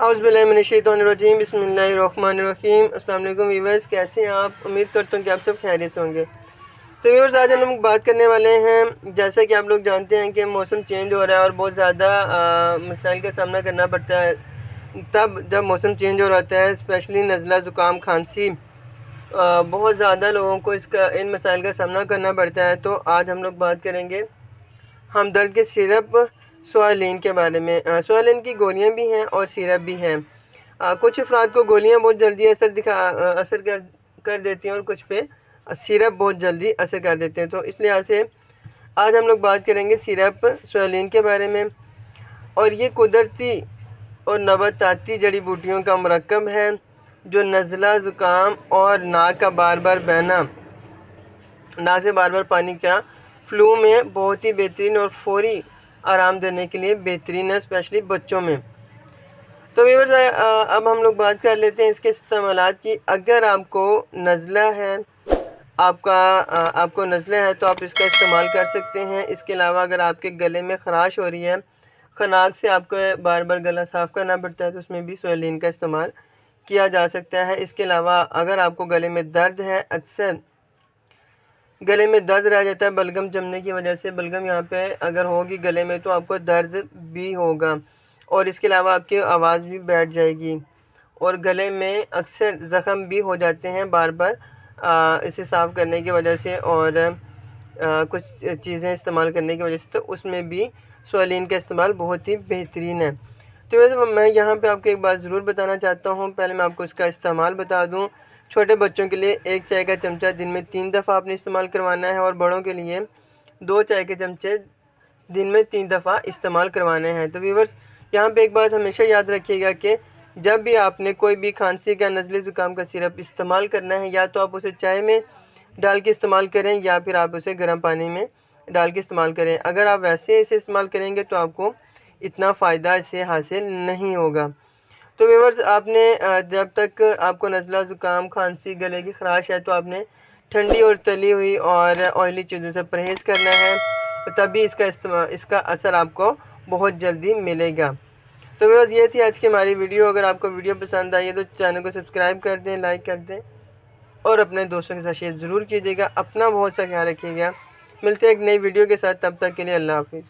औज़ुबिल्लाहिमिनश्शैतानिर्रजीम बिस्मिल्लाहिर्रहमानिर्रहीम। अस्सलाम वालेकुम व्यूअर्स, कैसे हैं आप? उम्मीद करता हूँ कि आप सब खैरियत से होंगे। तो व्यूअर्स, आज हम लोग बात करने वाले हैं, जैसा कि आप लोग जानते हैं कि मौसम चेंज हो रहा है और बहुत ज़्यादा मसाइल का सामना करना पड़ता है तब जब मौसम चेंज हो रहा है, स्पेशली नज़ला ज़ुकाम खांसी। बहुत ज़्यादा लोगों को इन मसाइल का सामना करना पड़ता है। तो आज हम लोग बात करेंगे हमदर्द के सिरप सोआलिन के बारे में। सोआलिन की गोलियां भी हैं और सिरप भी हैं। कुछ अफराद को गोलियां बहुत जल्दी असर कर देती हैं और कुछ पे सिरप बहुत जल्दी असर कर देते हैं। तो इस लिहाज से आज हम लोग बात करेंगे सिरप सोआलिन के बारे में। और ये कुदरती और नबाताती जड़ी बूटियों का मरकब है जो नज़ला ज़ुकाम और नाक का बार बार बहना, नाक से बार बार पानी का फ्लू में बहुत ही बेहतरीन और फौरी आराम देने के लिए बेहतरीन है, स्पेशली बच्चों में। तो व्यूअर्स, अब हम लोग बात कर लेते हैं इसके इस्तेमालात की। अगर आपको नज़ला है आपको नज़ला है तो आप इसका इस्तेमाल कर सकते हैं। इसके अलावा अगर आपके गले में ख़राश हो रही है, खनाक से आपको बार बार गला साफ़ करना पड़ता है, तो उसमें भी सोआलिन का इस्तेमाल किया जा सकता है। इसके अलावा अगर आपको गले में दर्द है, अक्सर गले में दर्द रह जाता है बलगम जमने की वजह से, बलगम यहाँ पे अगर होगी गले में तो आपको दर्द भी होगा और इसके अलावा आपकी आवाज़ भी बैठ जाएगी और गले में अक्सर ज़ख़म भी हो जाते हैं बार बार इसे साफ़ करने की वजह से और कुछ चीज़ें इस्तेमाल करने की वजह से, तो उसमें भी सोआलिन का इस्तेमाल बहुत ही बेहतरीन है। तो वैसे मैं यहाँ पे आपको एक बात ज़रूर बताना चाहता हूँ। पहले मैं आपको इसका इस्तेमाल बता दूँ। छोटे बच्चों के लिए 1 चाय का चमचा दिन में 3 दफ़ा आपने इस्तेमाल करवाना है और बड़ों के लिए 2 चाय के चमचे दिन में 3 दफ़ा इस्तेमाल करवाने हैं। तो व्यूअर्स, यहाँ पे एक बात हमेशा याद रखिएगा कि जब भी आपने कोई भी खांसी का, नज़ले ज़ुकाम का सिरप इस्तेमाल करना है, या तो आप उसे चाय में डाल के इस्तेमाल करें या फिर आप उसे गर्म पानी में डाल के इस्तेमाल करें। अगर आप वैसे इसे इस्तेमाल करेंगे तो आपको इतना फ़ायदा इससे हासिल नहीं होगा। तो व्यूअर्स, आपने जब तक आपको नज़ला ज़ुकाम, खांसी, गले की ख़राश है तो आपने ठंडी और तली हुई और ऑयली चीज़ों से परहेज़ करना है, तभी इसका असर आपको बहुत जल्दी मिलेगा। तो व्यूअर्स, ये थी आज की हमारी वीडियो। अगर आपको वीडियो पसंद आई है तो चैनल को सब्सक्राइब कर दें, लाइक कर दें और अपने दोस्तों के साथ शेयर ज़रूर कीजिएगा। अपना बहुत सा ख्याल रखिएगा। मिलते हैं एक नई वीडियो के साथ, तब तक के लिए अल्लाह हाफ़िज़।